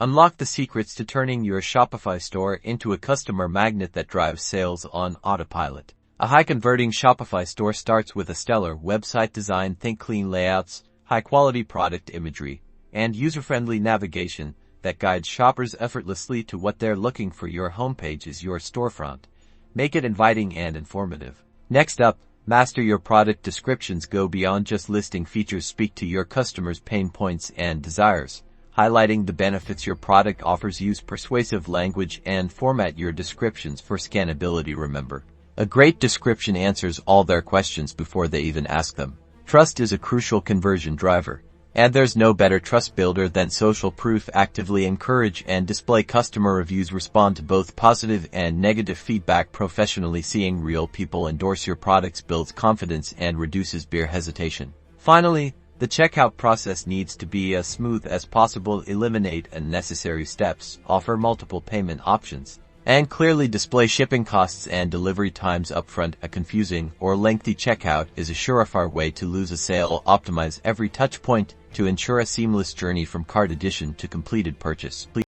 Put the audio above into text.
Unlock the secrets to turning your Shopify store into a customer magnet that drives sales on autopilot. A high-converting Shopify store starts with a stellar website design. Think clean layouts, high-quality product imagery, and user-friendly navigation that guides shoppers effortlessly to what they're looking for. Your homepage is your storefront. Make it inviting and informative. Next up, master your product descriptions. Go beyond just listing features. Speak to your customers' pain points and desires, highlighting the benefits your product offers. Use persuasive language and format your descriptions for scannability. Remember, a great description answers all their questions before they even ask them. Trust is a crucial conversion driver, and there's no better trust builder than social proof. Actively encourage and display customer reviews. Respond to both positive and negative feedback professionally. Seeing real people endorse your products builds confidence and reduces buyer hesitation. Finally, the checkout process needs to be as smooth as possible. Eliminate unnecessary steps, offer multiple payment options, and clearly display shipping costs and delivery times upfront. A confusing or lengthy checkout is a surefire way to lose a sale. Optimize every touch point to ensure a seamless journey from cart addition to completed purchase.